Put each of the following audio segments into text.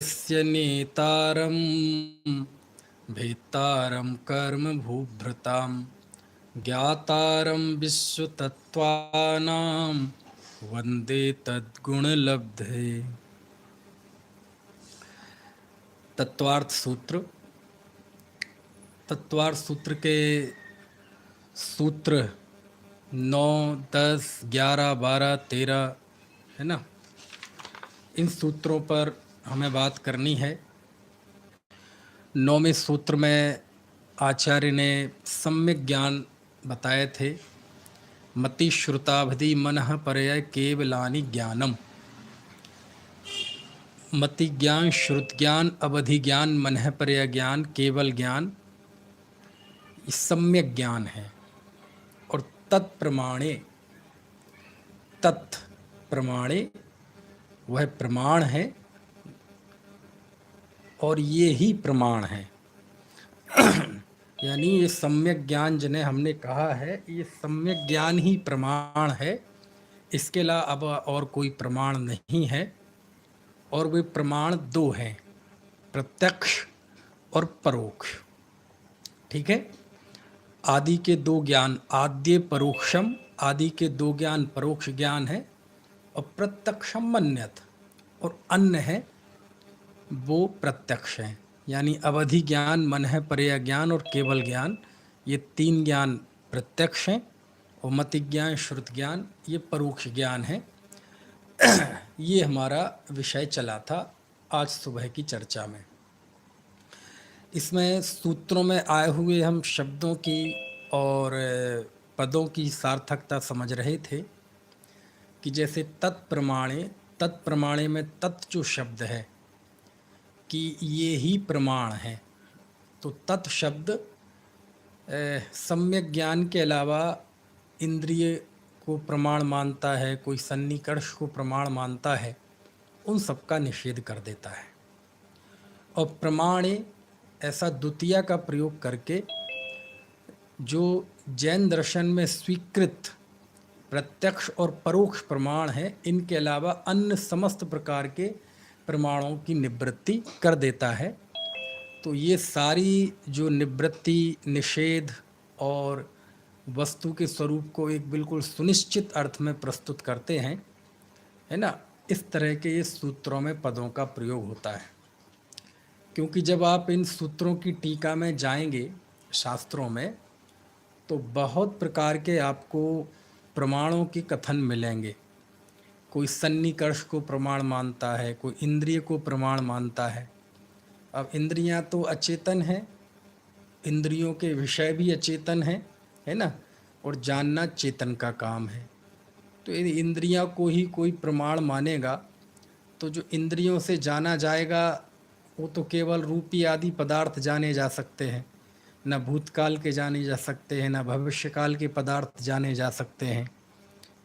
यस्य नेतारं भेत्तारं कर्मभूभृतां ज्ञातारं विश्वतत्त्वानां वन्दे तद्गुणलब्धे। तत्वार्थ सूत्र। तत्वार्थ सूत्र के सूत्र 9, 10, 11, 12, 13 है ना। इन सूत्रों पर हमें बात करनी है। 9वें सूत्र में आचार्य ने सम्यक ज्ञान बताए थे। मति श्रुतावधि मनः परय केवलानि ज्ञानम। मति ज्ञान, श्रुत ज्ञान, अवधि ज्ञान, मनः परय ज्ञान, केवल ज्ञान, ये सम्यक ज्ञान है। और तत्प्रमाणे, तत्प्रमाणे वह प्रमाण है और ये ही प्रमाण है। यानी ये सम्यक ज्ञान जिन्हें हमने कहा है, ये सम्यक ज्ञान ही प्रमाण है। इसके अलावा अब और कोई प्रमाण नहीं है। और वे प्रमाण दो हैं, प्रत्यक्ष और परोक्ष। ठीक है। आदि के दो ज्ञान, आद्य परोक्षम, आदि के दो ज्ञान परोक्ष ज्ञान है। और प्रत्यक्षम मन्यत, और अन्य है वो प्रत्यक्ष है। यानी अवधि ज्ञान, मनः परय ज्ञान और केवल ज्ञान, ये तीन ज्ञान प्रत्यक्ष हैं। और मति ज्ञान, श्रुत ज्ञान, ये परोक्ष ज्ञान है। ये हमारा विषय चला था आज सुबह की चर्चा में। इसमें सूत्रों में आए हुए हम शब्दों की और पदों की सार्थकता समझ रहे थे कि जैसे तत्प्रमाणे, तत्प्रमाणे में तत् जो शब्द है कि ये ही प्रमाण है, तो तत् शब्द सम्यक ज्ञान के अलावा इंद्रिय को प्रमाण मानता है, कोई सन्निकर्ष को प्रमाण मानता है, उन सब का निषेध कर देता है। और प्रमाणे ऐसा द्वितीय का प्रयोग करके जो जैन दर्शन में स्वीकृत प्रत्यक्ष और परोक्ष प्रमाण है, इनके अलावा अन्य समस्त प्रकार के प्रमाणों की निवृत्ति कर देता है। तो ये सारी जो निवृत्ति, निषेध और वस्तु के स्वरूप को एक बिल्कुल सुनिश्चित अर्थ में प्रस्तुत करते हैं, है ना। इस तरह के ये सूत्रों में पदों का प्रयोग होता है। क्योंकि जब आप इन सूत्रों की टीका में जाएंगे शास्त्रों में, तो बहुत प्रकार के आपको प्रमाणों के कथन मिलेंगे। कोई सन्निकर्ष को प्रमाण मानता है, कोई इंद्रिय को प्रमाण मानता है। अब इंद्रियां तो अचेतन हैं, इंद्रियों के विषय भी अचेतन हैं, है ना। और जानना चेतन का काम है। तो यदि इंद्रियां को ही कोई प्रमाण मानेगा, तो जो इंद्रियों से जाना जाएगा वो तो केवल रूपी आदि पदार्थ जाने जा सकते हैं, न भूतकाल के जाने जा सकते हैं, न भविष्यकाल के पदार्थ जाने जा सकते हैं,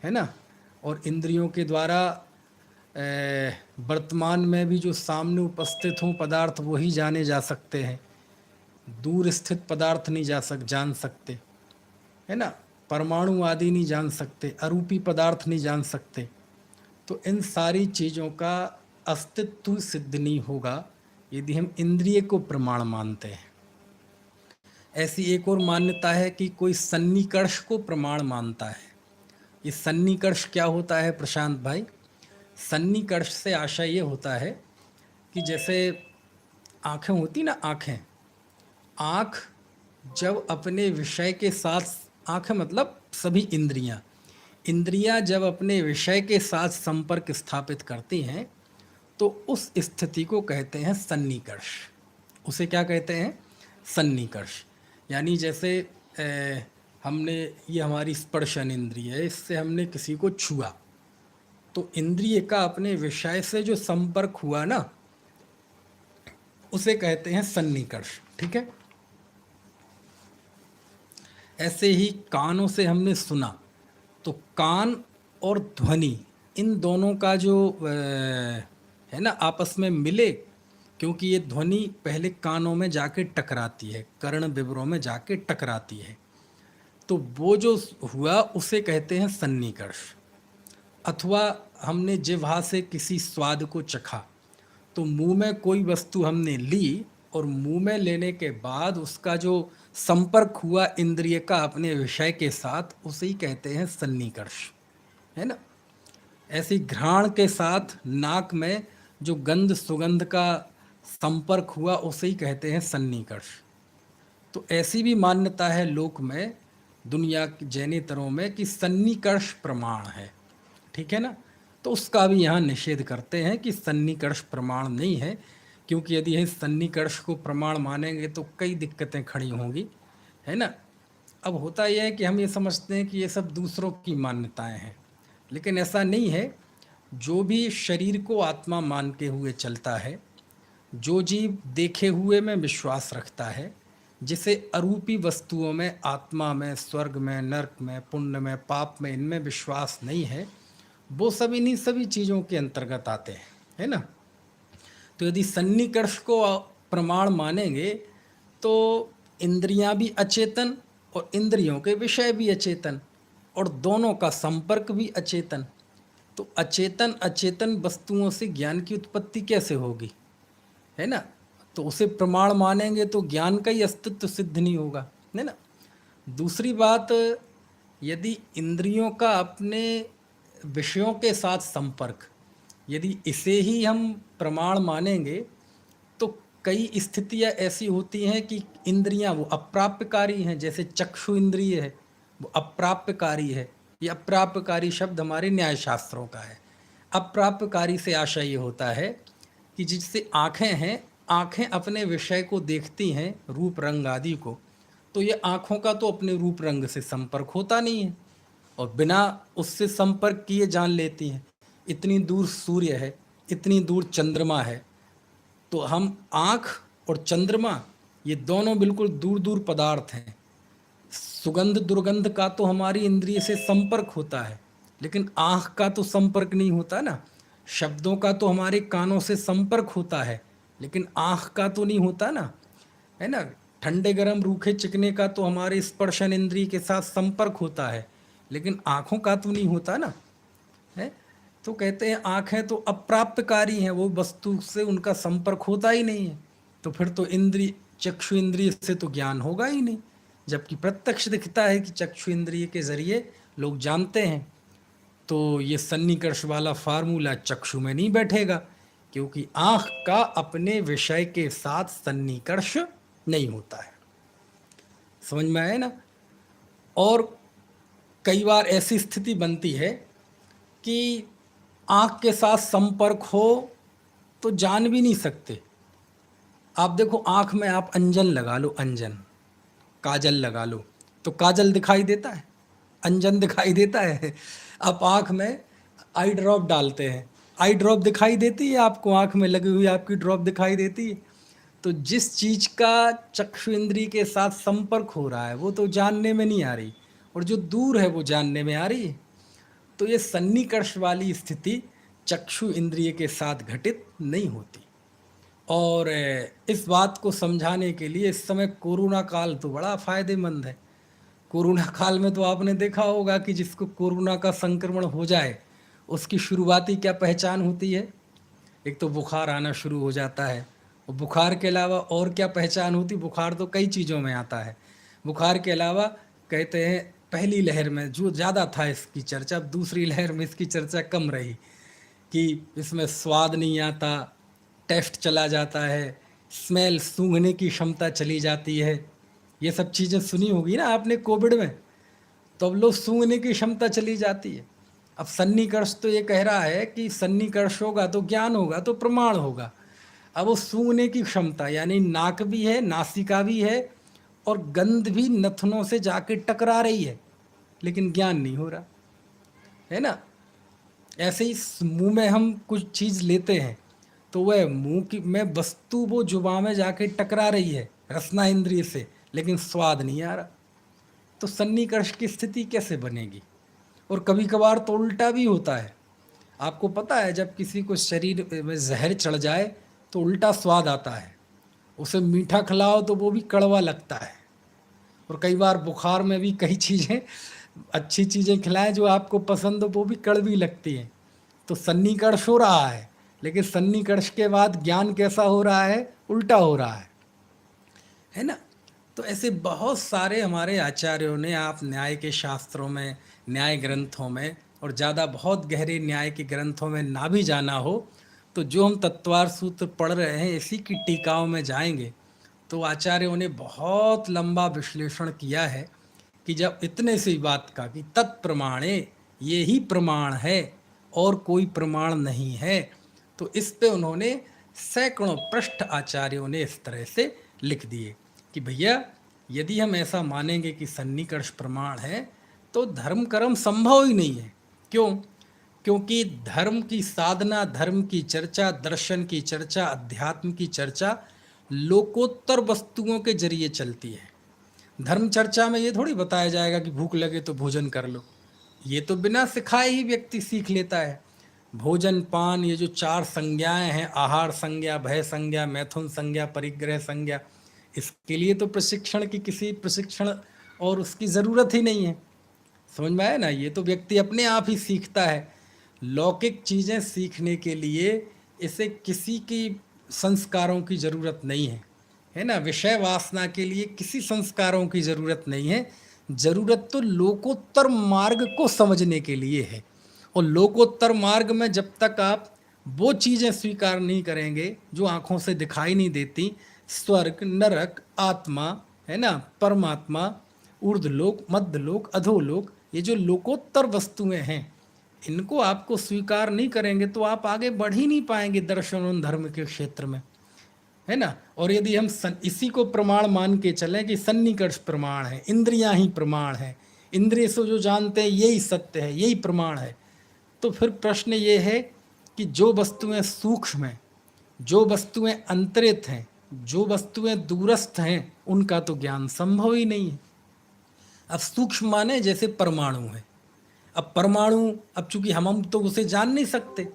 है ना। और इंद्रियों के द्वारा वर्तमान में भी जो सामने उपस्थित हों पदार्थ, वही जाने जा सकते हैं। दूर स्थित पदार्थ नहीं जान सकते, है ना। परमाणु आदि नहीं जान सकते, अरूपी पदार्थ नहीं जान सकते। तो इन सारी चीज़ों का अस्तित्व सिद्ध नहीं होगा यदि हम इंद्रिय को प्रमाण मानते हैं। ऐसी एक और मान्यता है कि कोई सन्निकर्ष को प्रमाण मानता है। ये सन्निकर्ष क्या होता है प्रशांत भाई? सन्निकर्ष से आशय ये होता है कि जैसे आँखें होती ना, आँख जब अपने विषय के साथ, आँखें मतलब सभी इंद्रियां जब अपने विषय के साथ संपर्क स्थापित करती हैं, तो उस स्थिति को कहते हैं सन्निकर्ष। उसे क्या कहते हैं? सन्निकर्ष। यानी जैसे हमने, ये हमारी स्पर्शन इंद्रिय है, इससे हमने किसी को छुआ, तो इंद्रिय का अपने विषय से जो संपर्क हुआ ना, उसे कहते हैं सन्निकर्ष। ठीक है। ऐसे ही कानों से हमने सुना, तो कान और ध्वनि, इन दोनों का जो है ना आपस में मिले, क्योंकि ये ध्वनि पहले कानों में जाके टकराती है, कर्ण विवरों में जाके टकराती है, तो वो जो हुआ उसे कहते हैं सन्निकर्ष। अथवा हमने जिह्वा से किसी स्वाद को चखा, तो मुंह में कोई वस्तु हमने ली और मुंह में लेने के बाद उसका जो संपर्क हुआ इंद्रिय का अपने विषय के साथ, उसे ही कहते हैं सन्निकर्ष, है ना। ऐसी घ्राण के साथ नाक में जो गंध सुगंध का संपर्क हुआ, उसे ही कहते हैं सन्निकर्ष। तो ऐसी भी मान्यता है लोक में, दुनिया के जैनेतरों में, कि सन्निकर्ष प्रमाण है, ठीक है ना। तो उसका भी यहाँ निषेध करते हैं कि सन्निकर्ष प्रमाण नहीं है, क्योंकि यदि यह सन्निकर्ष को प्रमाण मानेंगे तो कई दिक्कतें खड़ी होंगी, है ना। अब होता यह है कि हम ये समझते हैं कि ये सब दूसरों की मान्यताएं हैं, लेकिन ऐसा नहीं है। जो भी शरीर को आत्मा मान के हुए चलता है, जो जीव देखे हुए में विश्वास रखता है, जिसे अरूपी वस्तुओं में, आत्मा में, स्वर्ग में, नरक में, पुण्य में, पाप में, इनमें विश्वास नहीं है, वो सब इन्हीं सभी चीज़ों के अंतर्गत आते हैं, है ना। तो यदि सन्निकर्ष को प्रमाण मानेंगे तो इंद्रियां भी अचेतन और इंद्रियों के विषय भी अचेतन, और दोनों का संपर्क भी अचेतन। तो अचेतन अचेतन वस्तुओं से ज्ञान की उत्पत्ति कैसे होगी, है ना। तो उसे प्रमाण मानेंगे तो ज्ञान का ही अस्तित्व सिद्ध नहीं होगा, है ना। दूसरी बात, यदि इंद्रियों का अपने विषयों के साथ संपर्क, यदि इसे ही हम प्रमाण मानेंगे तो कई स्थितियां ऐसी होती हैं कि इंद्रियां वो अप्राप्यकारी हैं। जैसे चक्षु इंद्रिय है, वो अप्राप्यकारी है। ये अप्राप्यकारी शब्द हमारे न्याय शास्त्रों का है। अप्राप्यकारी से आशय ये होता है कि जिससे आँखें हैं, आँखें अपने विषय को देखती हैं, रूप रंग आदि को, तो ये आँखों का तो अपने रूप रंग से संपर्क होता नहीं है, और बिना उससे संपर्क किए जान लेती हैं। इतनी दूर सूर्य है, इतनी दूर चंद्रमा है, तो हम आँख और चंद्रमा ये दोनों बिल्कुल दूर दूर पदार्थ हैं। सुगंध दुर्गंध का तो हमारी इंद्रिय से संपर्क होता है, लेकिन आँख का तो संपर्क नहीं होता ना। शब्दों का तो हमारे कानों से संपर्क होता है, लेकिन आँख का तो नहीं होता ना, है ना। ठंडे गरम रूखे चिकने का तो हमारे स्पर्शन इंद्रिय के साथ संपर्क होता है, लेकिन आँखों का तो नहीं होता ना, है। तो कहते हैं आँखें तो अप्राप्तकारी हैं, वो वस्तु से उनका संपर्क होता ही नहीं है, तो फिर तो इंद्रिय, चक्षु इंद्रिय से तो ज्ञान होगा ही नहीं। जबकि प्रत्यक्ष दिखता है कि चक्षु इंद्रिय के जरिए लोग जानते हैं, तो ये सन्निकर्ष वाला फार्मूला चक्षु में नहीं बैठेगा, क्योंकि आँख का अपने विषय के साथ सन्निकर्ष नहीं होता है। समझ में आए ना। और कई बार ऐसी स्थिति बनती है कि आँख के साथ संपर्क हो तो जान भी नहीं सकते। आप देखो, आँख में आप अंजन लगा लो, अंजन, काजल लगा लो, तो काजल दिखाई देता है, अंजन दिखाई देता है। आप आँख में आई ड्रॉप डालते हैं, आई ड्रॉप दिखाई देती है आपको, आँख में लगी हुई आपकी ड्रॉप दिखाई देती है। तो जिस चीज़ का चक्षु इंद्रिय के साथ संपर्क हो रहा है वो तो जानने में नहीं आ रही, और जो दूर है वो जानने में आ रही है। तो ये सन्निकर्ष वाली स्थिति चक्षु इंद्रिय के साथ घटित नहीं होती। और इस बात को समझाने के लिए इस समय कोरोना काल तो बड़ा फ़ायदेमंद है। कोरोना काल में तो आपने देखा होगा कि जिसको कोरोना का संक्रमण हो जाए, उसकी शुरुआती क्या पहचान होती है। एक तो बुखार आना शुरू हो जाता है, और बुखार के अलावा और क्या पहचान होती। बुखार तो कई चीज़ों में आता है। बुखार के अलावा कहते हैं पहली लहर में जो ज़्यादा था इसकी चर्चा, अब दूसरी लहर में इसकी चर्चा कम रही, कि इसमें स्वाद नहीं आता, टेस्ट चला जाता है, स्मेल, सूंघने की क्षमता चली जाती है। ये सब चीज़ें सुनी होगी ना आपने कोविड में, तो अब लोग सूंघने की क्षमता चली जाती है। अब सन्निकर्ष तो ये कह रहा है कि सन्निकर्ष होगा तो ज्ञान होगा, तो प्रमाण होगा। अब वो सूंघने की क्षमता, यानी नाक भी है, नासिका भी है, और गंध भी नथनों से जाके टकरा रही है, लेकिन ज्ञान नहीं हो रहा, है ना। ऐसे ही मुंह में हम कुछ चीज़ लेते हैं, तो वह मुंह की में वस्तु वो जुबान में जाके टकरा रही है रसना इंद्रिय से, लेकिन स्वाद नहीं आ रहा। तो सन्निकर्ष की स्थिति कैसे बनेगी। और कभी कभार तो उल्टा भी होता है। आपको पता है, जब किसी को शरीर में जहर चढ़ जाए तो उल्टा स्वाद आता है। उसे मीठा खिलाओ तो वो भी कड़वा लगता है। और कई बार बुखार में भी कई चीज़ें, अच्छी चीज़ें खिलाएं जो आपको पसंद हो, वो भी कड़वी लगती हैं। तो सन्निकर्ष हो रहा है, लेकिन सन्निकर्ष के बाद ज्ञान कैसा हो रहा है? उल्टा हो रहा है ना। तो ऐसे बहुत सारे हमारे आचार्यों ने, आप न्याय के शास्त्रों में, न्याय ग्रंथों में, और ज़्यादा बहुत गहरे न्याय के ग्रंथों में ना भी जाना हो तो जो हम तत्वार सूत्र पढ़ रहे हैं इसी की टीकाओं में जाएंगे तो आचार्यों ने बहुत लंबा विश्लेषण किया है कि जब इतने सी बात का कि तत्प्रमाणे, ये ही प्रमाण है और कोई प्रमाण नहीं है, तो इस पे उन्होंने सैकड़ों पृष्ठ आचार्यों ने इस तरह से लिख दिए कि भैया यदि हम ऐसा मानेंगे कि सन्निकर्ष प्रमाण है तो धर्म कर्म संभव ही नहीं है। क्यों? क्योंकि धर्म की साधना, धर्म की चर्चा, दर्शन की चर्चा, अध्यात्म की चर्चा लोकोत्तर वस्तुओं के जरिए चलती है। धर्म चर्चा में ये थोड़ी बताया जाएगा कि भूख लगे तो भोजन कर लो, ये तो बिना सिखाए ही व्यक्ति सीख लेता है। भोजन पान, ये जो 4 संज्ञाएं हैं, आहार संज्ञा, भय संज्ञा, मैथुन संज्ञा, परिग्रह संज्ञा, इसके लिए तो प्रशिक्षण की किसी प्रशिक्षण और उसकी ज़रूरत ही नहीं है। समझ में आया ना? ये तो व्यक्ति अपने आप ही सीखता है। लौकिक चीज़ें सीखने के लिए इसे किसी की संस्कारों की ज़रूरत नहीं है ना। विषय वासना के लिए किसी संस्कारों की ज़रूरत नहीं है। ज़रूरत तो लोकोत्तर मार्ग को समझने के लिए है। और लोकोत्तर मार्ग में जब तक आप वो चीज़ें स्वीकार नहीं करेंगे जो आँखों से दिखाई नहीं देती, स्वर्ग, नरक, आत्मा, है ना, परमात्मा, ऊर्ध्वलोक, मध्यलोक, अधोलोक, ये जो लोकोत्तर वस्तुएं हैं, इनको आपको स्वीकार नहीं करेंगे तो आप आगे बढ़ ही नहीं पाएंगे दर्शन और धर्म के क्षेत्र में, है ना। और यदि हम इसी को प्रमाण मान के चलें कि सन्निकर्ष प्रमाण है, इंद्रियां ही प्रमाण है, इंद्रिय से जो जानते हैं यही सत्य है, यही प्रमाण है, तो फिर प्रश्न ये है कि जो वस्तुएं सूक्ष्म हैं, जो वस्तुएं अंतरित हैं, जो वस्तुएं दूरस्थ हैं, उनका तो ज्ञान संभव ही नहीं है। अब सूक्ष्म माने जैसे परमाणु है। अब परमाणु, अब चूंकि हम तो उसे जान नहीं सकते,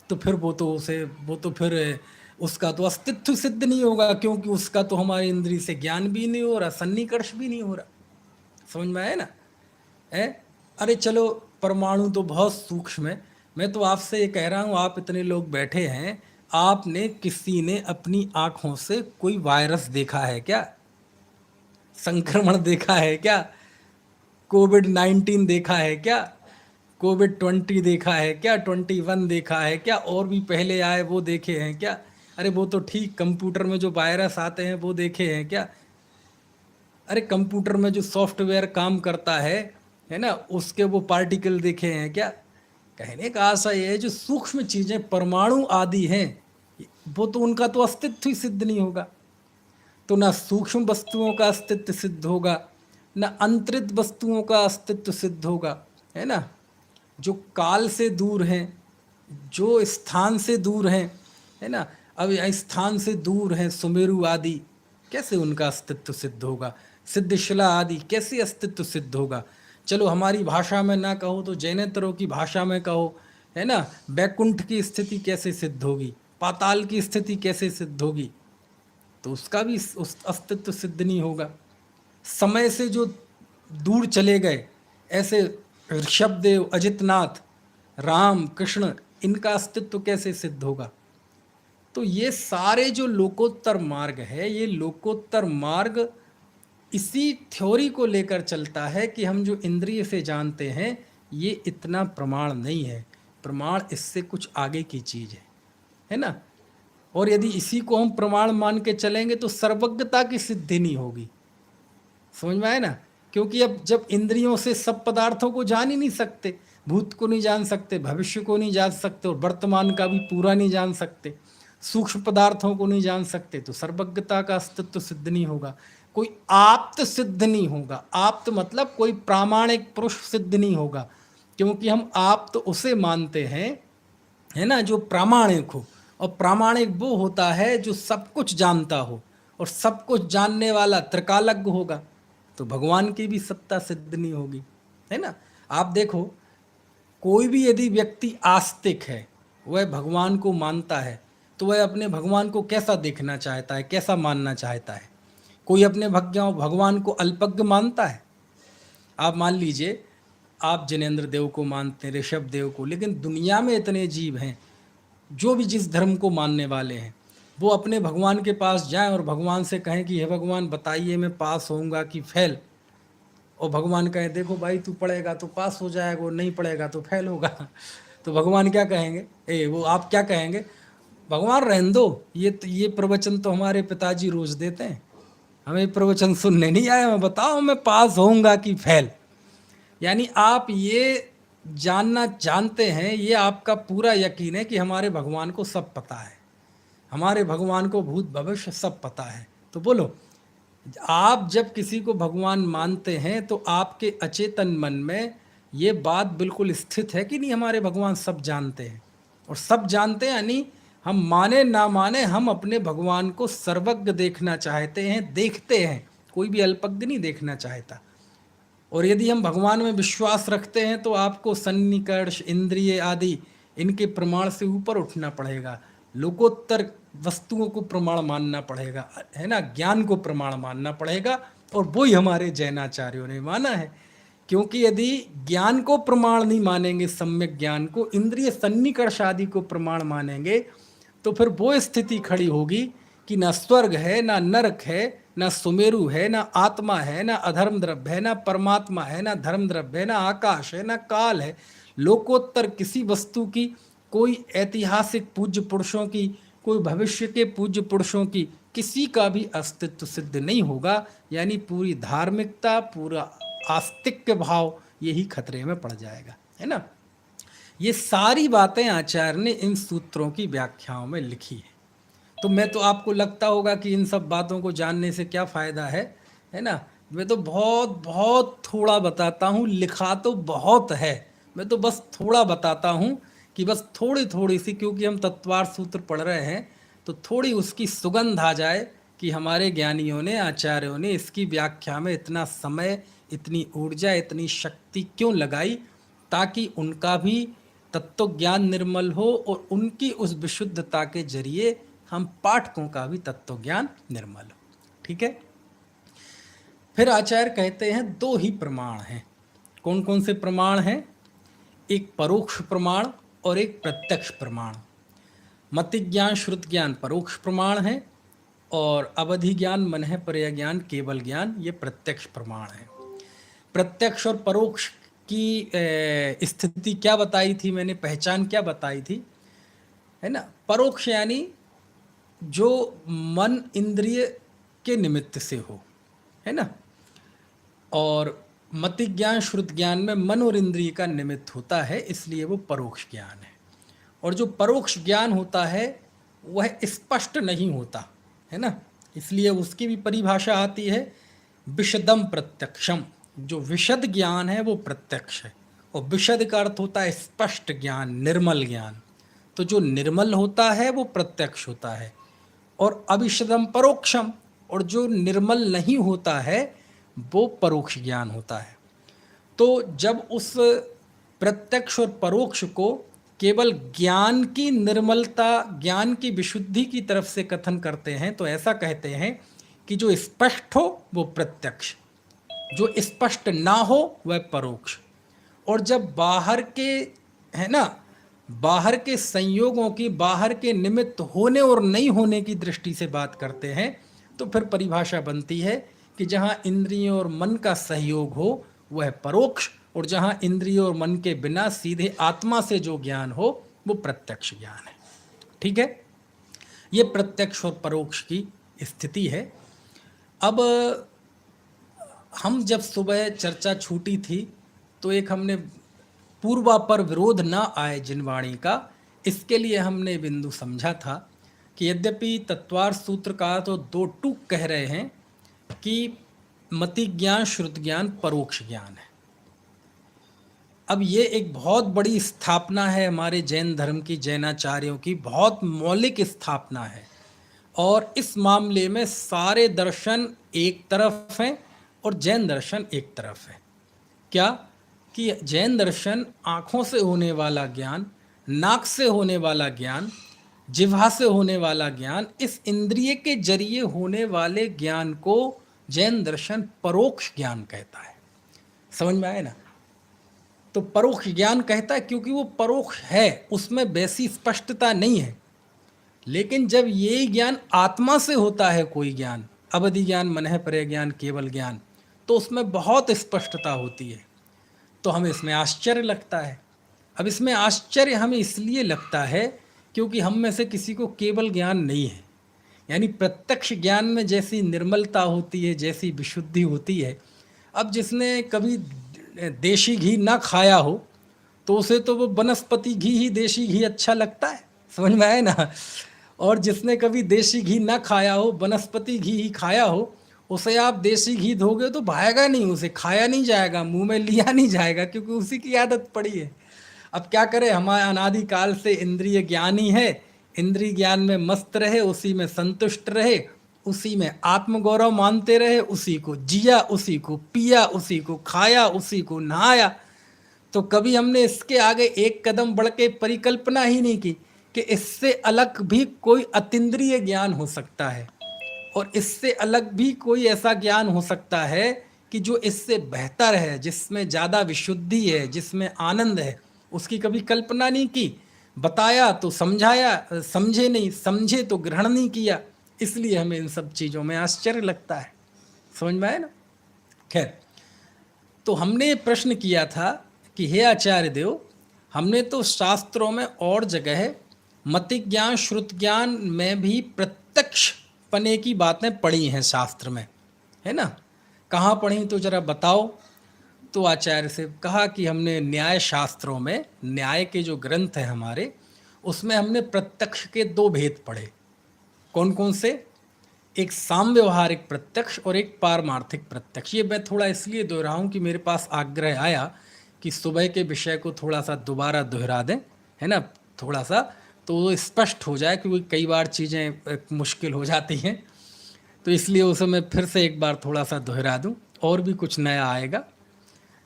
तो फिर वो तो फिर उसका तो अस्तित्व सिद्ध नहीं होगा, क्योंकि उसका तो हमारे इंद्रिय से ज्ञान भी नहीं हो रहा, सन्निकर्ष भी नहीं हो रहा। समझ में आया ना? अरे चलो, परमाणु तो बहुत सूक्ष्म है। मैं तो आपसे ये कह रहा हूँ, आप इतने लोग बैठे हैं, आपने किसी ने अपनी आंखों से कोई वायरस देखा है क्या? संक्रमण देखा है क्या? कोविड-19 देखा है क्या? कोविड-20 देखा है क्या? 21 देखा है क्या? और भी पहले आए वो देखे हैं क्या? अरे वो तो ठीक, कंप्यूटर में जो वायरस आते हैं वो देखे हैं क्या? अरे कंप्यूटर में जो सॉफ्टवेयर काम करता है ना, उसके वो पार्टिकल देखे हैं क्या? कहने का आशा ये है, जो सूक्ष्म चीज़ें परमाणु आदि हैं, वो तो उनका तो अस्तित्व ही सिद्ध नहीं होगा। तो ना सूक्ष्म वस्तुओं का अस्तित्व सिद्ध होगा, ना अंतरित वस्तुओं का अस्तित्व सिद्ध होगा, है ना। जो काल से दूर हैं, जो स्थान से दूर हैं, है ना। अब स्थान से दूर हैं सुमेरु आदि, कैसे उनका अस्तित्व सिद्ध होगा? सिद्धशिला आदि कैसे अस्तित्व सिद्ध होगा? चलो हमारी भाषा में ना कहो तो जैनेतरों की भाषा में कहो, है ना, बैकुंठ की स्थिति कैसे सिद्ध होगी? पाताल की स्थिति कैसे सिद्ध होगी? तो उसका भी उस अस्तित्व सिद्ध नहीं होगा। समय से जो दूर चले गए, ऐसे ऋषभदेव, अजितनाथ, राम, कृष्ण, इनका अस्तित्व कैसे सिद्ध होगा? तो ये सारे जो लोकोत्तर मार्ग है, ये लोकोत्तर मार्ग इसी थ्योरी को लेकर चलता है कि हम जो इंद्रिय से जानते हैं ये इतना प्रमाण नहीं है, प्रमाण इससे कुछ आगे की चीज़ है ना। और यदि इसी को हम प्रमाण मान के चलेंगे तो सर्वज्ञता की सिद्धि नहीं होगी। समझ में आए ना? क्योंकि अब जब इंद्रियों से सब पदार्थों को जान ही नहीं सकते, भूत को नहीं जान सकते, भविष्य को नहीं जान सकते, और वर्तमान का भी पूरा नहीं जान सकते, सूक्ष्म पदार्थों को नहीं जान सकते, तो सर्वज्ञता का अस्तित्व सिद्ध नहीं होगा। कोई आप्त सिद्ध नहीं होगा। आप्त मतलब कोई प्रामाणिक पुरुष सिद्ध नहीं होगा, क्योंकि हम आप्त उसे मानते हैं, है ना, जो प्रामाणिक हो। और प्रामाणिक वो होता है जो सब कुछ जानता हो, और सब कुछ जानने वाला त्रिकालज्ञ होगा। तो भगवान की भी सत्ता सिद्ध नहीं होगी, है ना। आप देखो, कोई भी यदि व्यक्ति आस्तिक है, वह भगवान को मानता है, तो वह अपने भगवान को कैसा देखना चाहता है, कैसा मानना चाहता है? कोई अपने भगवान को अल्पज्ञ मानता है? आप मान लीजिए, आप जिनेंद्र देव को मानते हैं, ऋषभ देव को, लेकिन दुनिया में इतने जीव हैं, जो भी जिस धर्म को मानने वाले हैं वो अपने भगवान के पास जाएं और भगवान से कहें कि हे भगवान बताइए मैं पास होऊंगा कि फेल। और भगवान कहे देखो भाई तू पढ़ेगा तो पास हो जाएगा और नहीं पढ़ेगा तो फेल होगा। तो भगवान क्या कहेंगे, वो आप क्या कहेंगे, भगवान रहने दो, ये प्रवचन तो हमारे पिताजी रोज देते हैं, हमें प्रवचन सुनने नहीं आए, मैं बताओ मैं पास होऊंगा कि फेल। यानी आप ये जानना जानते हैं, ये आपका पूरा यकीन है कि हमारे भगवान को सब पता है, हमारे भगवान को भूत भविष्य सब पता है। तो बोलो, आप जब किसी को भगवान मानते हैं तो आपके अचेतन मन में ये बात बिल्कुल स्थित है कि नहीं हमारे भगवान सब जानते हैं। और सब जानते हैं यानी हम माने ना माने हम अपने भगवान को सर्वज्ञ देखना चाहते हैं, देखते हैं, कोई भी अल्पज्ञ नहीं देखना चाहता। और यदि हम भगवान में विश्वास रखते हैं तो आपको सन्निकर्ष इंद्रिय आदि इनके प्रमाण से ऊपर उठना पड़ेगा, लोकोत्तर वस्तुओं को प्रमाण मानना पड़ेगा, है ना, ज्ञान को प्रमाण मानना पड़ेगा। और वो ही हमारे जैनाचार्यों ने माना है। क्योंकि यदि ज्ञान को प्रमाण नहीं मानेंगे, सम्यक ज्ञान को, इंद्रिय सन्निकर्ष आदि को प्रमाण मानेंगे, तो फिर वो स्थिति खड़ी होगी कि ना स्वर्ग है, ना नरक है, ना सुमेरु है, ना आत्मा है, ना अधर्म द्रव्य है, ना परमात्मा है, ना धर्म द्रव्य है, ना आकाश है, ना काल है, लोकोत्तर किसी वस्तु की, कोई ऐतिहासिक पूज्य पुरुषों की, कोई भविष्य के पूज्य पुरुषों की, किसी का भी अस्तित्व सिद्ध नहीं होगा। यानी पूरी धार्मिकता, पूरा आस्तिक्य भाव यही खतरे में पड़ जाएगा, है ना। ये सारी बातें आचार्य ने इन सूत्रों की व्याख्याओं में लिखी है। तो मैं तो आपको लगता होगा कि इन सब बातों को जानने से क्या फ़ायदा है ना। मैं तो बहुत बहुत थोड़ा बताता हूँ, लिखा तो बहुत है, मैं तो बस थोड़ा बताता हूँ कि बस थोड़ी थोड़ी सी, क्योंकि हम तत्वार्थ सूत्र पढ़ रहे हैं तो थोड़ी उसकी सुगंध आ जाए कि हमारे ज्ञानियों ने, आचार्यों ने इसकी व्याख्या में इतना समय, इतनी ऊर्जा, इतनी शक्ति क्यों लगाई, ताकि उनका भी तत्व ज्ञान निर्मल हो और उनकी उस विशुद्धता के जरिए हम पाठकों का भी तत्व ज्ञान निर्मल हो। ठीक है। फिर आचार्य कहते हैं दो ही प्रमाण हैं। कौन कौन से प्रमाण हैं? एक परोक्ष प्रमाण और एक प्रत्यक्ष प्रमाण। मति ज्ञान, श्रुत ज्ञान परोक्ष प्रमाण है, और अवधि ज्ञान, मन है पर्य ज्ञान, केवल ज्ञान, ये प्रत्यक्ष प्रमाण है। प्रत्यक्ष और परोक्ष की स्थिति क्या बताई थी मैंने, पहचान क्या बताई थी, है ना। परोक्ष यानी जो मन इंद्रिय के निमित्त से हो, है ना। और मति ज्ञान, श्रुत ज्ञान में मन और इंद्रिय का निमित्त होता है, इसलिए वो परोक्ष ज्ञान है। और जो परोक्ष ज्ञान होता है वह स्पष्ट नहीं होता, है ना, इसलिए उसकी भी परिभाषा आती है विशदम प्रत्यक्षम। जो विशद ज्ञान है वो प्रत्यक्ष है, और विशद का अर्थ होता है स्पष्ट ज्ञान, निर्मल ज्ञान। तो जो निर्मल होता है वो प्रत्यक्ष होता है, और अविशदम परोक्षम, और जो निर्मल नहीं होता है वो परोक्ष ज्ञान होता है। तो जब उस प्रत्यक्ष और परोक्ष को केवल ज्ञान की निर्मलता, ज्ञान की विशुद्धि की तरफ से कथन करते हैं तो ऐसा कहते हैं कि जो स्पष्ट हो वो प्रत्यक्ष, जो स्पष्ट ना हो वह परोक्ष। और जब बाहर के, है ना, बाहर के संयोगों की, बाहर के निमित्त होने और नहीं होने की दृष्टि से बात करते हैं तो फिर परिभाषा बनती है कि जहाँ इंद्रियों और मन का सहयोग हो वह परोक्ष, और जहाँ इंद्रियों और मन के बिना सीधे आत्मा से जो ज्ञान हो वो प्रत्यक्ष ज्ञान है। ठीक है, ये प्रत्यक्ष और परोक्ष की स्थिति है। अब हम जब सुबह चर्चा छूटी थी तो एक हमने पूर्वा पर विरोध न आए जिनवाणी का, इसके लिए हमने बिंदु समझा था कि यद्यपि तत्वार्थ सूत्र का तो दो टूक कह रहे हैं कि मति ज्ञान, श्रुत ज्ञान परोक्ष ज्ञान है। अब ये एक बहुत बड़ी स्थापना है हमारे जैन धर्म की, जैनाचार्यों की बहुत मौलिक स्थापना है, और इस मामले में सारे दर्शन एक तरफ हैं और जैन दर्शन एक तरफ है। क्या कि जैन दर्शन आँखों से होने वाला ज्ञान, नाक से होने वाला ज्ञान, जिह्वा से होने वाला ज्ञान, इस इंद्रिय के जरिए होने वाले ज्ञान को जैन दर्शन परोक्ष ज्ञान कहता है। समझ में आए ना। तो परोक्ष ज्ञान कहता है क्योंकि वो परोक्ष है, उसमें वैसी स्पष्टता नहीं है। लेकिन जब ये ज्ञान आत्मा से होता है, कोई ज्ञान, अवधि ज्ञान, मनः परे ज्ञान, केवल ज्ञान, तो उसमें बहुत स्पष्टता होती है। तो हमें इसमें आश्चर्य लगता है। अब इसमें आश्चर्य हमें इसलिए लगता है क्योंकि हम में से किसी को केवल ज्ञान नहीं है। यानी प्रत्यक्ष ज्ञान में जैसी निर्मलता होती है, जैसी विशुद्धि होती है। अब जिसने कभी देशी घी ना खाया हो तो उसे तो वो वनस्पति घी ही, देशी घी अच्छा लगता है, समझ में आए ना। और जिसने कभी देशी घी ना खाया हो, वनस्पति घी ही खाया हो, उसे आप देशी घी दोगे तो भाएगा नहीं, उसे खाया नहीं जाएगा, मुंह में लिया नहीं जाएगा, क्योंकि उसी की आदत पड़ी है। अब क्या करें, हमारे अनादिकाल से इंद्रिय ज्ञान ही है, इंद्रिय ज्ञान में मस्त रहे, उसी में संतुष्ट रहे, उसी में आत्मगौरव मानते रहे, उसी को जिया, उसी को पिया, उसी को खाया, उसी को नहाया। तो कभी हमने इसके आगे एक कदम बढ़ के परिकल्पना ही नहीं की कि इससे अलग भी कोई अतीन्द्रिय ज्ञान हो सकता है, और इससे अलग भी कोई ऐसा ज्ञान हो सकता है कि जो इससे बेहतर है, जिसमें ज़्यादा विशुद्धि है, जिसमें आनंद है। उसकी कभी कल्पना नहीं की। बताया तो समझाया, समझे नहीं, समझे तो ग्रहण नहीं किया। इसलिए हमें इन सब चीज़ों में आश्चर्य लगता है। समझ में आए ना। खैर, तो हमने ये प्रश्न किया था कि हे आचार्य देव, हमने तो शास्त्रों में और जगह मति ज्ञान, श्रुत ज्ञान में भी प्रत्यक्ष पने की बातें पढ़ी हैं शास्त्र में, है ना। कहाँ पढ़ी तो जरा बताओ। तो आचार्य से कहा कि हमने न्याय शास्त्रों में, न्याय के जो ग्रंथ हैं हमारे, उसमें हमने प्रत्यक्ष के दो भेद पढ़े। कौन कौन से? एक साम व्यवहारिक प्रत्यक्ष और एक पारमार्थिक प्रत्यक्ष। ये मैं थोड़ा इसलिए दोहराऊं कि मेरे पास आग्रह आया कि सुबह के विषय को थोड़ा सा दोबारा दोहरा दें, है ना, थोड़ा सा, तो वो स्पष्ट हो जाए, क्योंकि कई बार चीज़ें मुश्किल हो जाती हैं। तो इसलिए उसे मैं फिर से एक बार थोड़ा सा दोहरा दूं, और भी कुछ नया आएगा।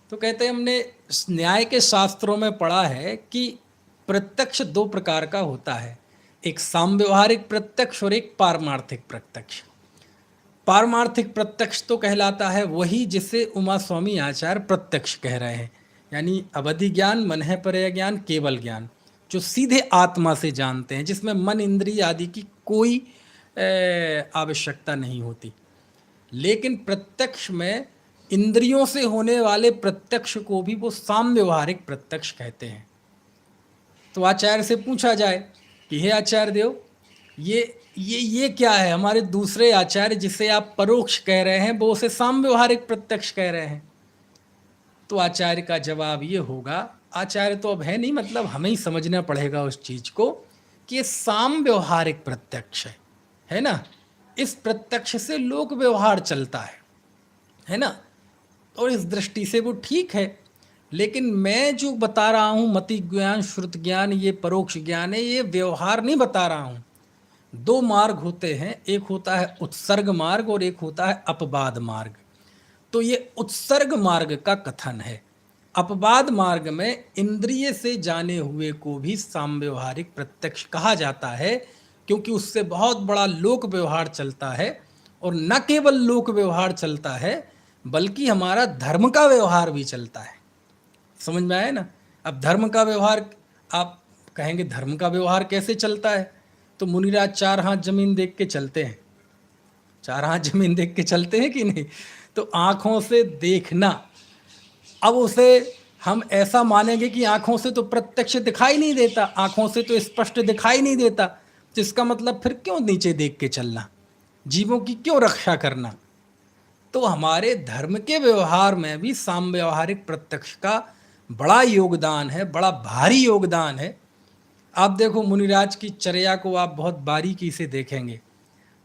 तो कहते हैं हमने न्याय के शास्त्रों में पढ़ा है कि प्रत्यक्ष दो प्रकार का होता है, एक साम व्यवहारिक प्रत्यक्ष और एक पारमार्थिक प्रत्यक्ष। पारमार्थिक प्रत्यक्ष तो कहलाता है वही जिसे उमा स्वामी आचार्य प्रत्यक्ष कह रहे हैं, यानी अवधि ज्ञान, मनः परे ज्ञान, केवल ज्ञान, जो सीधे आत्मा से जानते हैं, जिसमें मन, इंद्रिय आदि की कोई आवश्यकता नहीं होती। लेकिन प्रत्यक्ष में इंद्रियों से होने वाले प्रत्यक्ष को भी वो साम व्यवहारिक प्रत्यक्ष कहते हैं। तो आचार्य से पूछा जाए कि हे आचार्य देव, ये क्या है? हमारे दूसरे आचार्य जिसे आप परोक्ष कह रहे हैं, वो उसे साम व्यवहारिक प्रत्यक्ष कह रहे हैं। तो आचार्य का जवाब ये होगा, आचार्य तो अब है नहीं, मतलब हमें ही समझना पड़ेगा उस चीज को, कि ये साम व्यवहारिक प्रत्यक्ष है ना। इस प्रत्यक्ष से लोक व्यवहार चलता है ना, और इस दृष्टि से वो ठीक है। लेकिन मैं जो बता रहा हूँ, मति ज्ञान, श्रुत ज्ञान, ये परोक्ष ज्ञान है, ये व्यवहार नहीं बता रहा हूँ। दो मार्ग होते हैं, एक होता है उत्सर्ग मार्ग और एक होता है अपवाद मार्ग। तो ये उत्सर्ग मार्ग का कथन है। अपवाद मार्ग में इंद्रिय से जाने हुए को भी साम व्यवहारिक प्रत्यक्ष कहा जाता है, क्योंकि उससे बहुत बड़ा लोक व्यवहार चलता है, और न केवल लोक व्यवहार चलता है बल्कि हमारा धर्म का व्यवहार भी चलता है। समझ में आया ना। अब धर्म का व्यवहार, आप कहेंगे धर्म का व्यवहार कैसे चलता है? तो मुनिराज चार हाथ जमीन देख के चलते हैं, चार हाथ जमीन देख के चलते हैं कि नहीं? तो आँखों से देखना, अब उसे हम ऐसा मानेंगे कि आँखों से तो प्रत्यक्ष दिखाई नहीं देता, आँखों से तो स्पष्ट दिखाई नहीं देता, तो इसका मतलब फिर क्यों नीचे देख के चलना, जीवों की क्यों रक्षा करना? तो हमारे धर्म के व्यवहार में भी साम व्यवहारिक प्रत्यक्ष का बड़ा योगदान है, बड़ा भारी योगदान है। आप देखो मुनिराज की चर्या को आप बहुत बारीकी से देखेंगे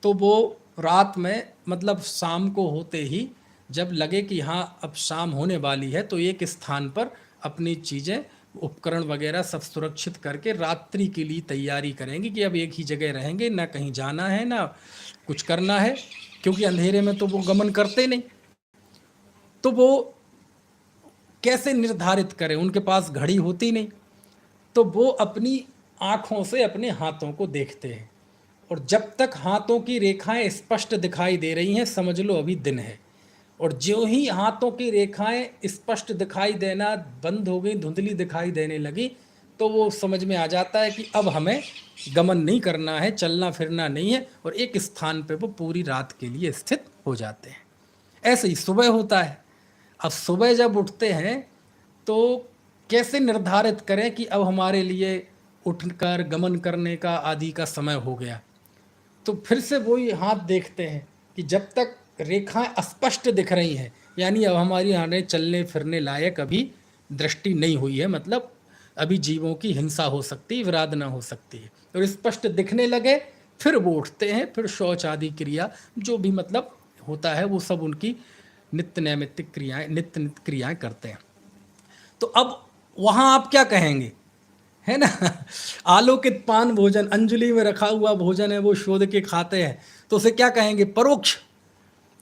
तो वो रात में, मतलब शाम को होते ही जब लगे कि हाँ अब शाम होने वाली है, तो एक स्थान पर अपनी चीज़ें, उपकरण वगैरह सब सुरक्षित करके रात्रि के लिए तैयारी करेंगे कि अब एक ही जगह रहेंगे, ना कहीं जाना है ना कुछ करना है, क्योंकि अंधेरे में तो वो गमन करते नहीं। तो वो कैसे निर्धारित करें, उनके पास घड़ी होती नहीं, तो वो अपनी आँखों से अपने हाथों को देखते हैं, और जब तक हाथों की रेखाएं स्पष्ट दिखाई दे रही हैं समझ लो अभी दिन है। और ज्यों ही हाथों की रेखाएं स्पष्ट दिखाई देना बंद हो गई, धुंधली दिखाई देने लगी, तो वो समझ में आ जाता है कि अब हमें गमन नहीं करना है, चलना फिरना नहीं है, और एक स्थान पे वो पूरी रात के लिए स्थित हो जाते हैं। ऐसे ही सुबह होता है। अब सुबह जब उठते हैं तो कैसे निर्धारित करें कि अब हमारे लिए उठकर गमन करने का आदि का समय हो गया। तो फिर से वही हाथ देखते हैं कि जब तक रेखाएं स्पष्ट दिख रही हैं, यानी अब हमारी आने चलने फिरने लायक अभी दृष्टि नहीं हुई है, मतलब अभी जीवों की हिंसा हो सकती, विराधना हो सकती है, और स्पष्ट दिखने लगे फिर वो उठते हैं, फिर शौच आदि क्रिया जो भी मतलब होता है वो सब उनकी नित्य नैमित्तिक क्रियाएं, नित्य नित्य क्रियाएं करते हैं। तो अब वहाँ आप क्या कहेंगे, है ना? आलोकित पान भोजन, अंजलि में रखा हुआ भोजन है, वो शोध के खाते हैं, तो उसे क्या कहेंगे? परोक्ष।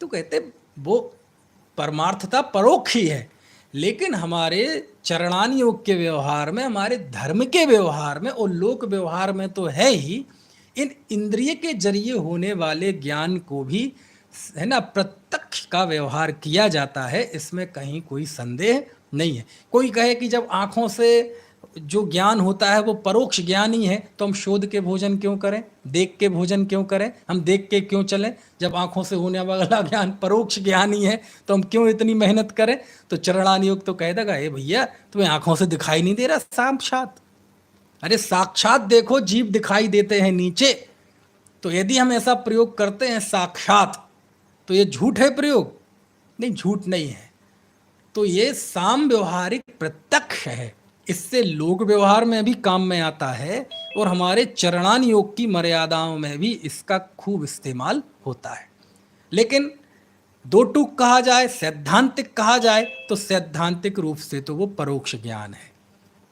तो कहते वो परमार्थता परोक्ष ही है, लेकिन हमारे चरणान योग के व्यवहार में, हमारे धर्म के व्यवहार में और लोक व्यवहार में तो है ही, इन इंद्रिय के जरिए होने वाले ज्ञान को भी, है ना, प्रत्यक्ष का व्यवहार किया जाता है, इसमें कहीं कोई संदेह नहीं है। कोई कहे कि जब आँखों से जो ज्ञान होता है वो परोक्ष ज्ञान ही है, तो हम शोध के भोजन क्यों करें, देख के भोजन क्यों करें, हम देख के क्यों चलें? जब आँखों से होने वाला ज्ञान परोक्ष ज्ञान ही है तो हम क्यों इतनी मेहनत करें? तो चरणान योग तो कह देगा, ए भैया तुम्हें आँखों से दिखाई नहीं दे रहा साक्षात? अरे साक्षात देखो, जीव दिखाई देते हैं नीचे। तो यदि हम ऐसा प्रयोग करते हैं साक्षात, तो ये झूठ है प्रयोग? नहीं, झूठ नहीं है। तो ये साम व्यवहारिक प्रत्यक्ष है, इससे लोक व्यवहार में भी काम में आता है, और हमारे चरणान योग की मर्यादाओं में भी इसका खूब इस्तेमाल होता है। लेकिन दो टूक कहा जाए, सैद्धांतिक कहा जाए, तो सैद्धांतिक रूप से तो वो परोक्ष ज्ञान है।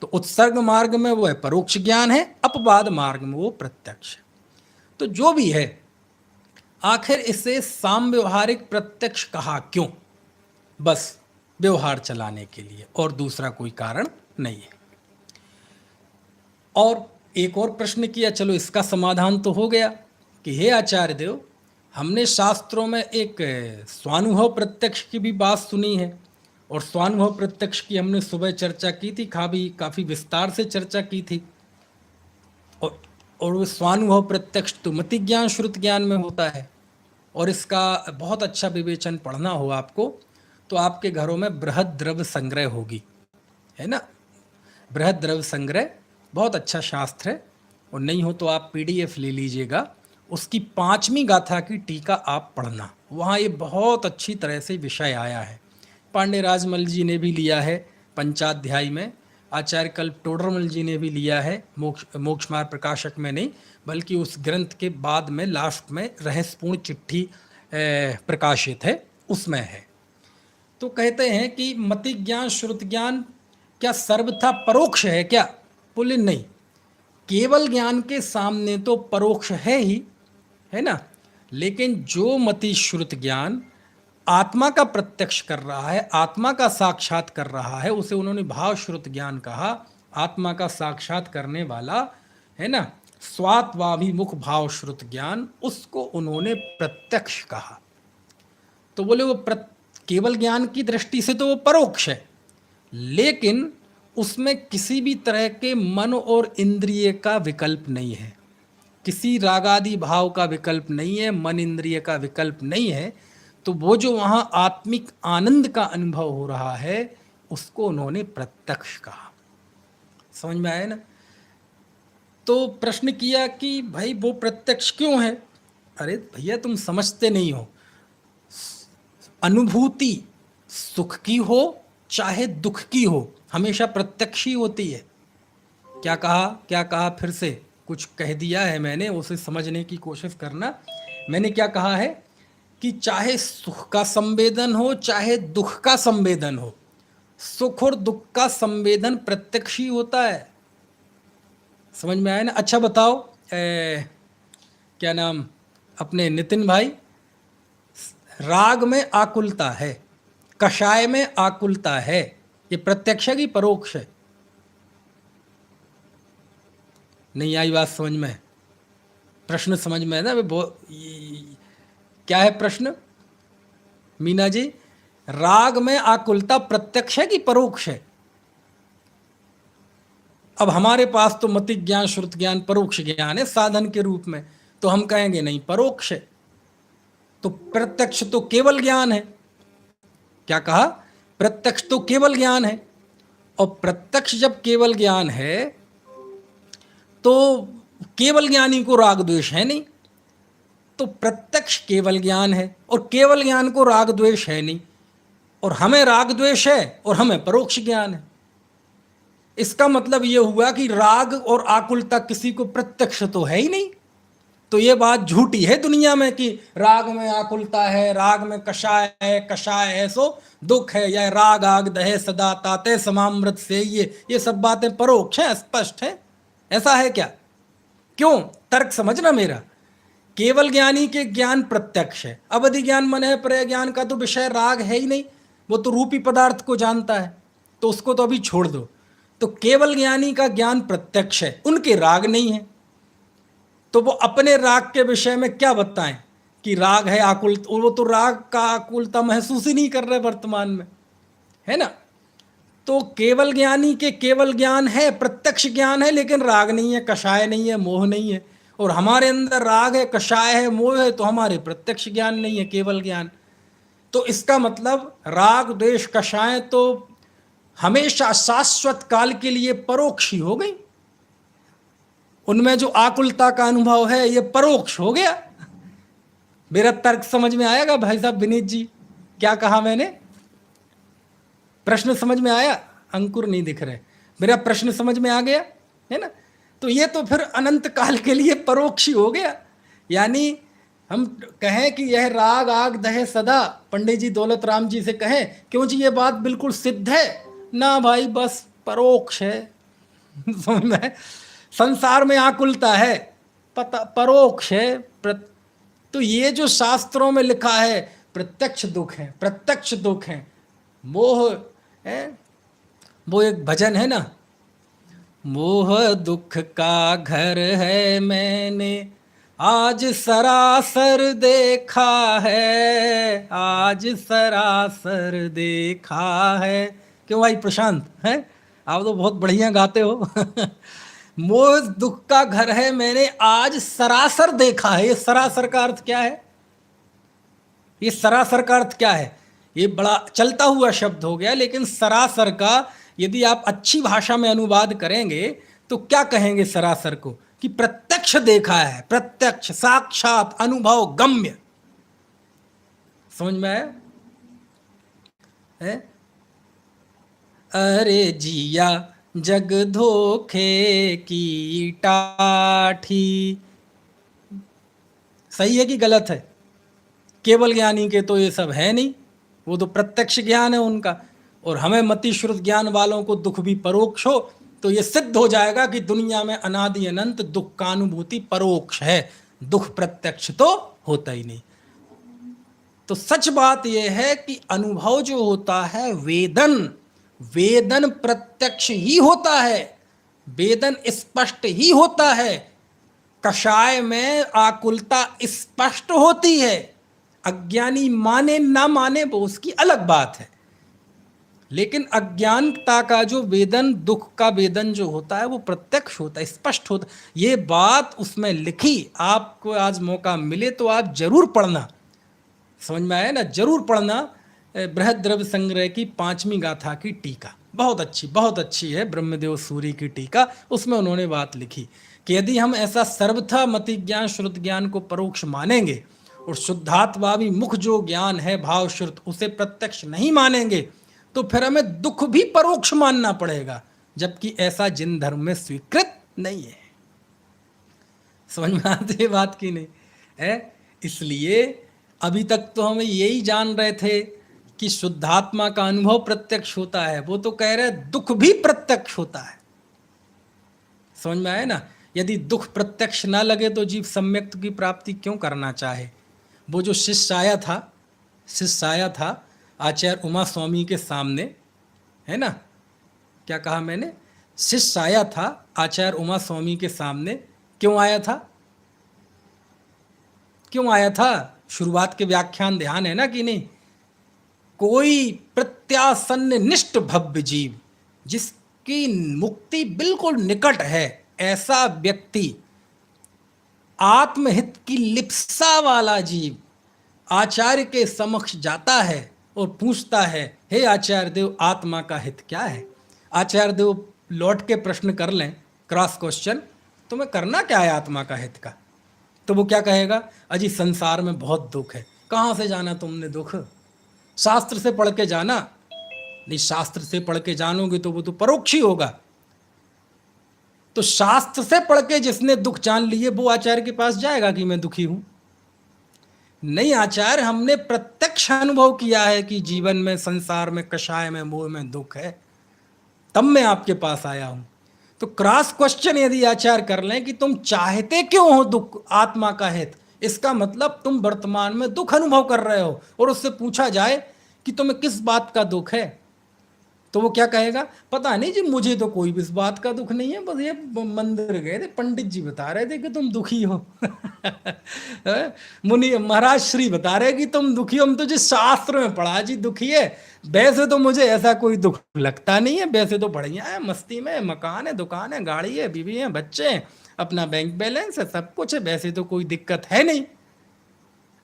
तो उत्सर्ग मार्ग में वो है परोक्ष ज्ञान है, अपवाद मार्ग में वो प्रत्यक्ष है। तो जो भी है, आखिर इसे साम व्यवहारिक प्रत्यक्ष कहा क्यों? बस व्यवहार चलाने के लिए, और दूसरा कोई कारण नहीं है। और एक और प्रश्न किया, चलो इसका समाधान तो हो गया कि हे आचार्य देव, हमने शास्त्रों में एक स्वानुभव प्रत्यक्ष की भी बात सुनी है, और स्वानुभव प्रत्यक्ष की हमने सुबह चर्चा की थी, काफ़ी विस्तार से चर्चा की थी। और वो स्वानुभव प्रत्यक्ष तो मति ज्ञान श्रुत ज्ञान में होता है, और इसका बहुत अच्छा विवेचन पढ़ना हो आपको तो आपके घरों में बृहद द्रव्य संग्रह होगी, है ना? बृहद द्रव्य संग्रह बहुत अच्छा शास्त्र है, और नहीं हो तो आप PDF ले लीजिएगा, उसकी 5वीं गाथा की टीका आप पढ़ना, वहाँ ये बहुत अच्छी तरह से विषय आया है। पांडे राजमल जी ने भी लिया है पंचाध्यायी में, आचार्य कल्प टोडरमल जी ने भी लिया है, मोक्ष मार्ग प्रकाशक में नहीं, बल्कि उस ग्रंथ के बाद में लास्ट में रहस्यपूर्ण चिट्ठी प्रकाशित है, उसमें है। तो कहते हैं कि मति ज्ञान श्रुत ज्ञान क्या सर्वथा परोक्ष है क्या? बोले नहीं, केवल ज्ञान के सामने तो परोक्ष है ही, है ना? लेकिन जो मति श्रुत ज्ञान आत्मा का प्रत्यक्ष कर रहा है, आत्मा का साक्षात कर रहा है, उसे उन्होंने भाव श्रुत ज्ञान कहा। आत्मा का साक्षात करने वाला, है ना, स्वात्वाभिमुख भाव श्रुत ज्ञान, उसको उन्होंने प्रत्यक्ष कहा। तो बोले वो केवल ज्ञान की दृष्टि से तो वो परोक्ष है, लेकिन उसमें किसी भी तरह के मन और इंद्रिय का विकल्प नहीं है, किसी रागादि भाव का विकल्प नहीं है, मन इंद्रिय का विकल्प नहीं है। तो वो जो वहाँ आत्मिक आनंद का अनुभव हो रहा है, उसको उन्होंने प्रत्यक्ष कहा। समझ में आया ना? तो प्रश्न किया कि भाई वो प्रत्यक्ष क्यों है? अरे भैया तुम समझते नहीं हो, अनुभूति सुख की हो चाहे दुख की हो, हमेशा प्रत्यक्ष ही होती है। क्या कहा फिर से? कुछ कह दिया है मैंने, उसे समझने की कोशिश करना। मैंने क्या कहा है कि चाहे सुख का संवेदन हो चाहे दुख का संवेदन हो, सुख और दुख का संवेदन प्रत्यक्ष ही होता है। समझ में आया ना? अच्छा बताओ, क्या नाम अपने नितिन भाई, राग में आकुलता है, कषाय में आकुलता है, ये प्रत्यक्ष है कि परोक्ष है? नहीं आई बात समझ में? प्रश्न समझ में है ना? क्या है प्रश्न मीना जी? राग में आकुलता प्रत्यक्ष है कि परोक्ष है? अब हमारे पास तो मति ज्ञान श्रुत ज्ञान परोक्ष ज्ञान है साधन के रूप में, तो हम कहेंगे नहीं परोक्ष है। तो प्रत्यक्ष तो केवल ज्ञान है। क्या कहा? प्रत्यक्ष तो केवल ज्ञान है। और प्रत्यक्ष जब केवल ज्ञान है तो केवल ज्ञानी को राग द्वेष है नहीं। तो प्रत्यक्ष केवल ज्ञान है और केवल ज्ञान को राग द्वेष है नहीं, और हमें राग द्वेष है और हमें परोक्ष ज्ञान है। इसका मतलब यह हुआ कि राग और आकुलता किसी को प्रत्यक्ष तो है ही नहीं। तो ये बात झूठी है दुनिया में कि राग में आकुलता है, राग में कषाय है, कषाय है सो दुख है, या राग आग दहे सदा ताते समामृत से, ये सब बातें परोक्ष हैं, स्पष्ट है। ऐसा है क्या? क्यों? तर्क समझना मेरा। केवल ज्ञानी के ज्ञान प्रत्यक्ष है। अवधि ज्ञान मन है पर ज्ञान का तो विषय राग है ही नहीं, वो तो रूपी पदार्थ को जानता है, तो उसको तो अभी छोड़ दो। तो केवल ज्ञानी का ज्ञान प्रत्यक्ष है, उनके राग नहीं है। तो वो अपने राग के विषय में क्या बताएं कि राग है आकुल? वो तो राग का आकुलता महसूस ही नहीं कर रहे वर्तमान में, है ना। तो केवल ज्ञानी के केवल ज्ञान है, प्रत्यक्ष ज्ञान है, लेकिन राग नहीं है, कषाय नहीं है, मोह नहीं है। और हमारे अंदर राग है, कषाय है, मोह है, तो हमारे प्रत्यक्ष ज्ञान नहीं है, केवल ज्ञान। तो इसका मतलब राग द्वेष कषाय तो हमेशा शाश्वत काल के लिए परोक्ष ही हो गई। उनमें जो आकुलता का अनुभव है ये परोक्ष हो गया। मेरा तर्क समझ में आएगा भाई साहब विनीत जी? क्या कहा मैंने? प्रश्न समझ में आया? अंकुर नहीं दिख रहे, मेरा प्रश्न समझ में आ गया है ना। तो ये तो फिर अनंत काल के लिए परोक्ष ही हो गया। यानी हम कहें कि यह राग आग दहे सदा, पंडित जी दौलत राम जी से कहें क्यों जी ये बात बिल्कुल सिद्ध है ना भाई, बस परोक्ष है। समझ में? संसार में आकुलता है, पता परोक्ष है। तो ये जो शास्त्रों में लिखा है प्रत्यक्ष दुख है, प्रत्यक्ष दुख है, मोह है। वो एक भजन है ना, मोह दुख का घर है मैंने आज सरासर देखा है, आज सरासर देखा है। क्यों भाई प्रशांत है? आप तो बहुत बढ़िया गाते हो। मोह दुख का घर है मैंने आज सरासर देखा है। ये सरासर का अर्थ क्या है? ये सरासर का अर्थ क्या है? ये बड़ा चलता हुआ शब्द हो गया, लेकिन सरासर का यदि आप अच्छी भाषा में अनुवाद करेंगे तो क्या कहेंगे सरासर को? कि प्रत्यक्ष देखा है, प्रत्यक्ष, साक्षात, अनुभव, गम्य। समझ में आया? है? अरे जिया जग धोखे की टाठी। सही है कि गलत है? केवल ज्ञानी के तो ये सब है नहीं, वो तो प्रत्यक्ष ज्ञान है उनका। और हमें मति श्रुत ज्ञान वालों को दुख भी परोक्ष हो तो ये सिद्ध हो जाएगा कि दुनिया में अनादि अनंत दुख का अनुभूति परोक्ष है, दुख प्रत्यक्ष तो होता ही नहीं। तो सच बात यह है कि अनुभव जो होता है वेदन, वेदन प्रत्यक्ष ही होता है, वेदन स्पष्ट ही होता है। कषाय में आकुलता स्पष्ट होती है, अज्ञानी माने ना माने वो उसकी अलग बात है। लेकिन अज्ञानता का जो वेदन, दुख का वेदन जो होता है वो प्रत्यक्ष होता है, स्पष्ट होता है। ये बात उसमें लिखी, आपको आज मौका मिले तो आप जरूर पढ़ना। समझ में आया ना? जरूर पढ़ना। बृहद द्रव्य संग्रह की 5वीं गाथा की टीका बहुत अच्छी है, ब्रह्मदेव सूरी की टीका। उसमें उन्होंने बात लिखी कि यदि हम ऐसा सर्वथा मति ज्ञान श्रुत ज्ञान को परोक्ष मानेंगे और शुद्धात्मावी मुख जो ज्ञान है भाव श्रुत उसे प्रत्यक्ष नहीं मानेंगे तो फिर हमें दुख भी परोक्ष मानना पड़ेगा, जबकि ऐसा जिन धर्म में स्वीकृत नहीं है। समझ में आती है बात की नहीं है? इसलिए अभी तक तो हम यही जान रहे थे कि शुद्धात्मा का अनुभव प्रत्यक्ष होता है, वो तो कह रहे दुख भी प्रत्यक्ष होता है। समझ में आए ना? यदि दुख प्रत्यक्ष ना लगे तो जीव सम्यक्त की प्राप्ति क्यों करना चाहे? वो जो शिष्य आया था आचार्य उमा स्वामी के सामने, है ना? क्या कहा मैंने? शिष्य आया था आचार्य उमा स्वामी के सामने। क्यों आया था? क्यों आया था? शुरुआत के व्याख्यान ध्यान है ना कि नहीं? कोई प्रत्यासन्न निष्ठ भव्य जीव, जिसकी मुक्ति बिल्कुल निकट है, ऐसा व्यक्ति, आत्महित की लिप्सा वाला जीव आचार्य के समक्ष जाता है और पूछता है, हे आचार्य देव, आत्मा का हित क्या है। आचार्य देव लौट के प्रश्न कर लें, क्रॉस क्वेश्चन, तुम्हें करना क्या है आत्मा का हित का। तो वो क्या कहेगा, अजी संसार में बहुत दुख है। कहाँ से जाना तुमने दुख, शास्त्र से पढ़ के जाना। नहीं, शास्त्र से पढ़ के जानोगे तो वो तो परोक्ष ही होगा। तो शास्त्र से पढ़ के जिसने दुख जान लिए वो आचार्य के पास जाएगा कि मैं दुखी हूं। नहीं आचार्य, हमने प्रत्यक्ष अनुभव किया है कि जीवन में, संसार में, कषाय में, मोह में दुख है, तब मैं आपके पास आया हूं। तो क्रॉस क्वेश्चन यदि आचार्य कर लें कि तुम चाहते क्यों हो दुख, आत्मा का हित, इसका मतलब तुम वर्तमान में दुख अनुभव कर रहे हो, और उससे पूछा जाए कि तुम्हें किस बात का दुख है, तो वो क्या कहेगा, पता नहीं जी, मुझे तो कोई भी इस बात का दुख नहीं है, बस ये मंदिर गए थे, पंडित जी बता रहे थे कि तुम दुखी हो। मुनि महाराज श्री बता रहे कि तुम दुखी हो, हम तो जी शास्त्र में पढ़ा जी दुखी है, वैसे तो मुझे ऐसा कोई दुख लगता नहीं है, वैसे तो बढ़िया है, मस्ती में, मकान है, दुकान है, गाड़ी है, बीवी है, बच्चे हैं, अपना बैंक बैलेंस है, सब कुछ है, वैसे तो कोई दिक्कत है नहीं।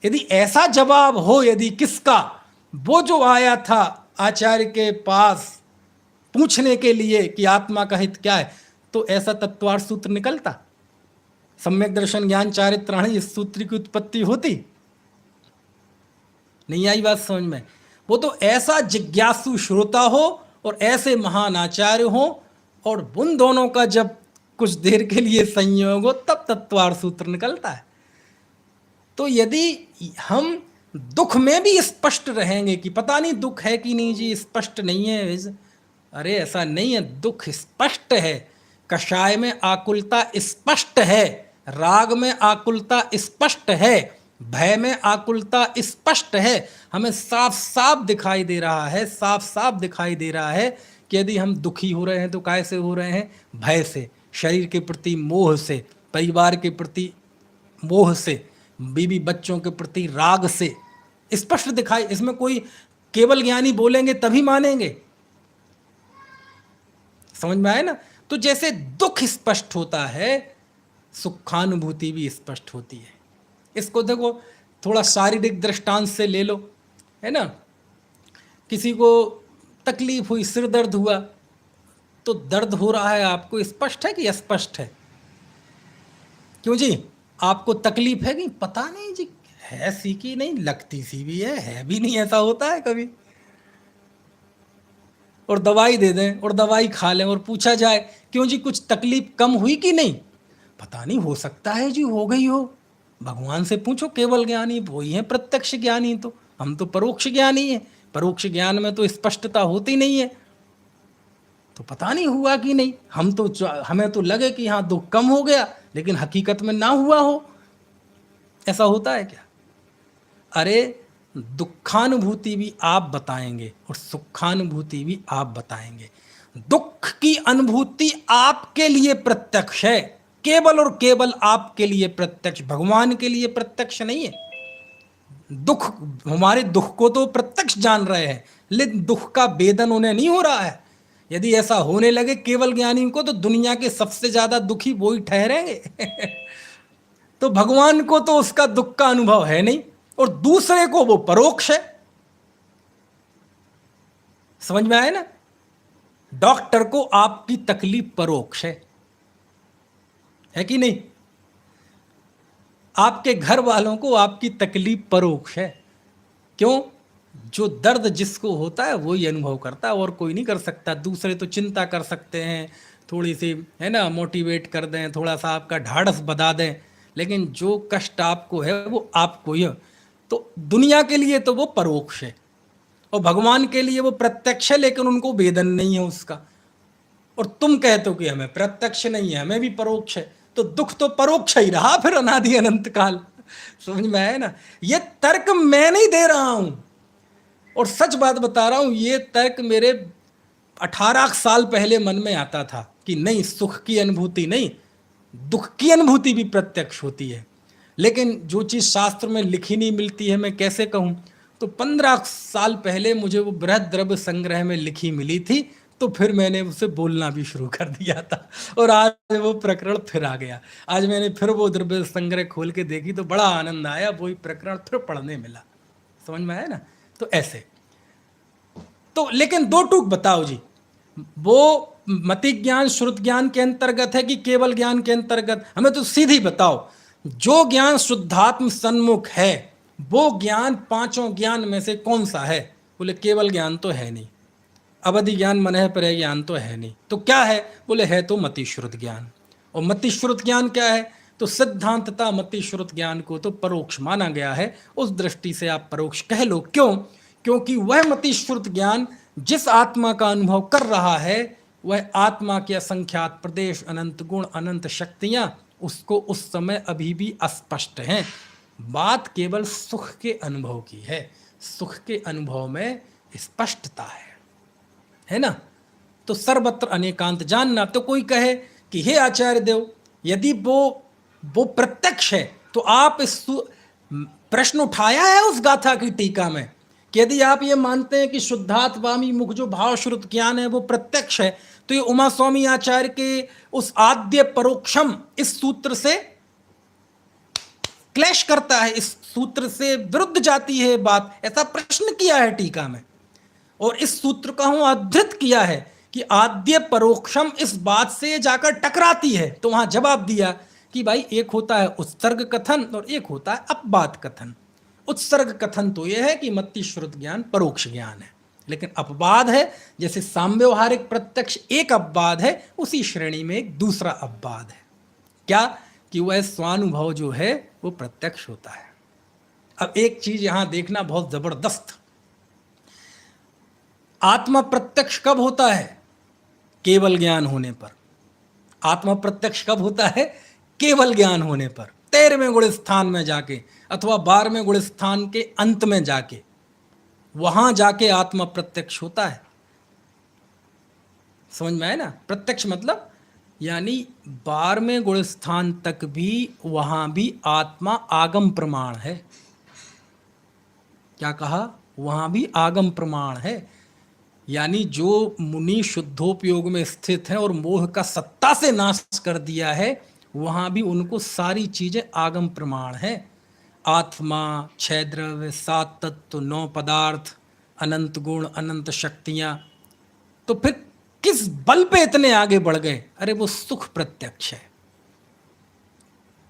यदि ऐसा जवाब हो, यदि किसका, वो जो आया था आचार्य के पास पूछने के लिए कि आत्मा का हित क्या है, तो ऐसा तत्वार्थ सूत्र निकलता, सम्यक दर्शन ज्ञान चारित्राणी, इस सूत्र की उत्पत्ति होती नहीं। आई बात समझ में। वो तो ऐसा जिज्ञासु श्रोता हो और ऐसे महान आचार्य हो, और उन दोनों का जब कुछ देर के लिए संयोग हो, तब तत्वार्थ सूत्र निकलता है। तो यदि हम दुख में भी स्पष्ट रहेंगे कि पता नहीं दुख है कि नहीं जी, स्पष्ट नहीं है, अरे ऐसा नहीं है, दुख स्पष्ट है, कषाय में आकुलता स्पष्ट है, राग में आकुलता स्पष्ट है, भय में आकुलता स्पष्ट है, हमें साफ साफ दिखाई दे रहा है, साफ साफ दिखाई दे रहा है कि यदि हम दुखी हो रहे हैं तो कैसे हो रहे हैं, भय से, शरीर के प्रति मोह से, परिवार के प्रति मोह से, बीवी बच्चों के प्रति राग से, स्पष्ट दिखाई। इसमें कोई केवल ज्ञानी बोलेंगे तभी मानेंगे, समझ में आए ना। तो जैसे दुख स्पष्ट होता है, सुखानुभूति भी स्पष्ट होती है। इसको देखो, थोड़ा शारीरिक दृष्टांत से ले लो, है ना। किसी को तकलीफ हुई, सिर दर्द हुआ, तो दर्द हो रहा है आपको, स्पष्ट है कि अस्पष्ट है, क्यों जी, आपको तकलीफ है कि पता नहीं जी, है सी की नहीं, लगती सी भी है भी नहीं, ऐसा होता है कभी। और दवाई दे दें और दवाई खा लें और पूछा जाए, क्यों जी कुछ तकलीफ कम हुई कि नहीं, पता नहीं, हो सकता है जी हो गई हो, भगवान से पूछो, केवल ज्ञानी वही है प्रत्यक्ष ज्ञानी, तो हम तो परोक्ष ज्ञानी है, परोक्ष ज्ञान में तो स्पष्टता होती नहीं है, तो पता नहीं हुआ कि नहीं, हमें तो लगे कि हाँ दुख कम हो गया, लेकिन हकीकत में ना हुआ हो। ऐसा होता है क्या। अरे दुखानुभूति भी आप बताएंगे और सुखानुभूति भी आप बताएंगे। दुख की अनुभूति आपके लिए प्रत्यक्ष है, केवल और केवल आपके लिए प्रत्यक्ष, भगवान के लिए प्रत्यक्ष नहीं है। दुख, हमारे दुख को तो प्रत्यक्ष जान रहे हैं, लेकिन दुख का वेदन उन्हें नहीं हो रहा है। यदि ऐसा होने लगे केवल ज्ञानी को, तो दुनिया के सबसे ज्यादा दुखी वो ही ठहरेंगे। तो भगवान को तो उसका दुख का अनुभव है नहीं, और दूसरे को वो परोक्ष है। समझ में आए ना। डॉक्टर को आपकी तकलीफ परोक्ष है कि नहीं, आपके घर वालों को आपकी तकलीफ परोक्ष है। क्यों, जो दर्द जिसको होता है वो ही अनुभव करता है, और कोई नहीं कर सकता। दूसरे तो चिंता कर सकते हैं, थोड़ी सी, है ना, मोटिवेट कर दें, थोड़ा सा आपका ढाढ़स बधा दें, लेकिन जो कष्ट आपको है वो आपको ही है। तो दुनिया के लिए तो वो परोक्ष है, और भगवान के लिए वो प्रत्यक्ष है, लेकिन उनको वेदन नहीं है उसका। और तुम कहते हो कि हमें प्रत्यक्ष नहीं है, हमें भी परोक्ष है, तो दुख तो परोक्ष ही रहा फिर अनादि अनंत काल। समझ में आया ना। ये तर्क मैं नहीं दे रहा हूं, और सच बात बता रहा हूं, ये तर्क मेरे 18 साल पहले मन में आता था कि नहीं, सुख की अनुभूति नहीं, दुख की अनुभूति भी प्रत्यक्ष होती है। लेकिन जो चीज़ शास्त्र में लिखी नहीं मिलती है, मैं कैसे कहूँ, तो 15 साल पहले मुझे वो बृहद द्रव्य संग्रह में लिखी मिली थी, तो फिर मैंने उसे बोलना भी शुरू कर दिया था और आज वो प्रकरण फिर आ गया। आज मैंने फिर वो द्रव्य संग्रह खोल के देखी तो बड़ा आनंद आया, वही प्रकरण फिर पढ़ने मिला। समझ में आया ना? तो ऐसे तो लेकिन दो टूक बताओ जी, वो मति ज्ञान श्रुत ज्ञान के अंतर्गत है कि केवल ज्ञान के अंतर्गत? हमें तो सीधी बताओ। जो ज्ञान शुद्धात्म सन्मुख है वो ज्ञान पांचों ज्ञान में से कौन सा है? बोले केवल ज्ञान तो है नहीं, अवधि ज्ञान मन है पर ज्ञान तो है नहीं, तो क्या है? बोले है तो मति श्रुत ज्ञान। और मति श्रुत ज्ञान क्या है? तो सिद्धांतता मति श्रुत ज्ञान को तो परोक्ष माना गया है, उस दृष्टि से आप परोक्ष कह लो। क्यों? क्योंकि वह मति श्रुत ज्ञान जिस आत्मा का अनुभव कर रहा है वह आत्मा के असंख्यात प्रदेश, अनंत गुण, अनंत शक्तियां उसको उस समय अभी भी अस्पष्ट हैं। बात केवल सुख के अनुभव की है, सुख के अनुभव में स्पष्टता है ना? तो सर्वत्र अनेकांत जानना। तो कोई कहे कि हे आचार्य देव, यदि वो प्रत्यक्ष है तो आप इस प्रश्न उठाया है उस गाथा की टीका में कि यदि आप ये मानते हैं कि शुद्धात्मामी मुख जो भाव श्रुत ज्ञान है वो प्रत्यक्ष है, तो ये उमा स्वामी आचार्य के उस आद्य परोक्षम इस सूत्र से क्लैश करता है, इस सूत्र से विरुद्ध जाती है बात। ऐसा प्रश्न किया है टीका में और इस सूत्र का हूं अद्धृत किया है कि आद्य परोक्षम इस बात से जाकर टकराती है। तो वहां जवाब दिया कि भाई एक होता है उत्सर्ग कथन और एक होता है अपवाद कथन। उत्सर्ग कथन तो यह है कि मति श्रुत ज्ञान परोक्ष ज्ञान है, लेकिन अपवाद है जैसे साम्यवहारिक प्रत्यक्ष एक अपवाद है, उसी श्रेणी में एक दूसरा अपवाद है। क्या? कि वह स्वानुभव जो है वो प्रत्यक्ष होता है। अब एक चीज यहां देखना बहुत जबरदस्त, आत्मा प्रत्यक्ष कब होता है? केवल ज्ञान होने पर। आत्मा प्रत्यक्ष कब होता है? केवल ज्ञान होने पर। 13वें गुण स्थान में जाके अथवा 12वें गुण स्थान के अंत में जाके, वहां जाके आत्मा प्रत्यक्ष होता है। समझ में आया ना? प्रत्यक्ष मतलब यानी 12वें गुण स्थान तक भी वहां भी आत्मा आगम प्रमाण है। क्या कहा? वहां भी आगम प्रमाण है। यानी जो मुनि शुद्धोपयोग में स्थित हैं और मोह का सत्ता से नाश कर दिया है, वहां भी उनको सारी चीजें आगम प्रमाण है। आत्मा, 6 द्रव्य, 7 तत्व, 9 पदार्थ, अनंत गुण, अनंत शक्तियां। तो फिर किस बल पे इतने आगे बढ़ गए? अरे वो सुख प्रत्यक्ष है।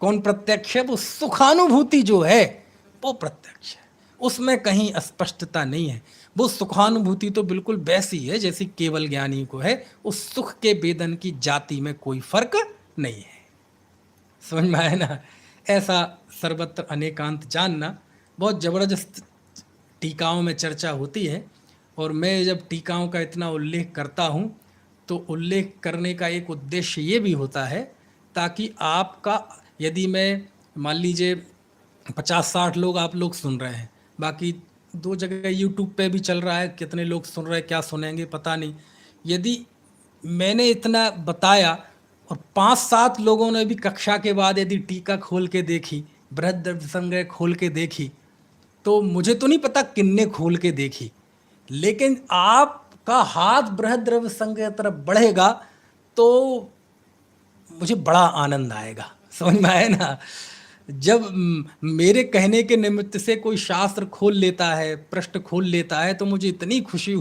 कौन प्रत्यक्ष है? वो सुखानुभूति जो है वो प्रत्यक्ष है, उसमें कहीं अस्पष्टता नहीं है। वो सुखानुभूति तो बिल्कुल वैसी है जैसी केवल ज्ञानी को है। उस सुख के वेदन की जाति में कोई फर्क नहीं है। समझ में आया ना? ऐसा सर्वत्र अनेकांत जानना। बहुत जबरदस्त टीकाओं में चर्चा होती है और मैं जब टीकाओं का इतना उल्लेख करता हूँ तो उल्लेख करने का एक उद्देश्य ये भी होता है ताकि आपका, यदि मैं मान लीजिए 50-60 लोग आप लोग सुन रहे हैं, बाकी 2 जगह यूट्यूब पे भी चल रहा है, कितने लोग सुन रहे हैं क्या सुनेंगे पता नहीं। यदि मैंने इतना बताया और 5-7 लोगों ने भी कक्षा के बाद यदि टीका खोल के देखी, बृहद द्रव्य संग्रह खोल के देखी, तो मुझे तो नहीं पता किन्ने खोल के देखी, लेकिन आपका हाथ बृहद द्रव्य संग्रह तरफ बढ़ेगा तो मुझे बड़ा आनंद आएगा। समझ में आया ना? जब मेरे कहने के निमित्त से कोई शास्त्र खोल लेता है, पृष्ठ खोल लेता है, तो मुझे इतनी खुशी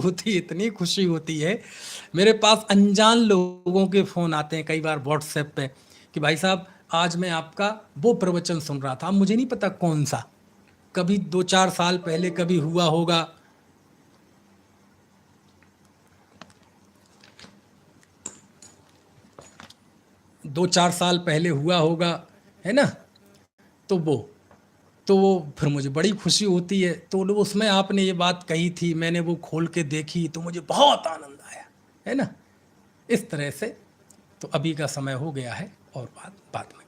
होती है। मेरे पास अनजान लोगों के फ़ोन आते हैं कई बार व्हाट्सएप पे कि भाई साहब आज मैं आपका वो प्रवचन सुन रहा था, मुझे नहीं पता कौन सा, कभी 2-4 साल पहले कभी हुआ होगा, 2-4 साल पहले हुआ होगा, है ना? तो वो फिर मुझे बड़ी खुशी होती है। तो उसमें आपने ये बात कही थी, मैंने वो खोल के देखी तो मुझे बहुत आनंद आया, है ना? इस तरह से। तो अभी का समय हो गया है और बात बाद में।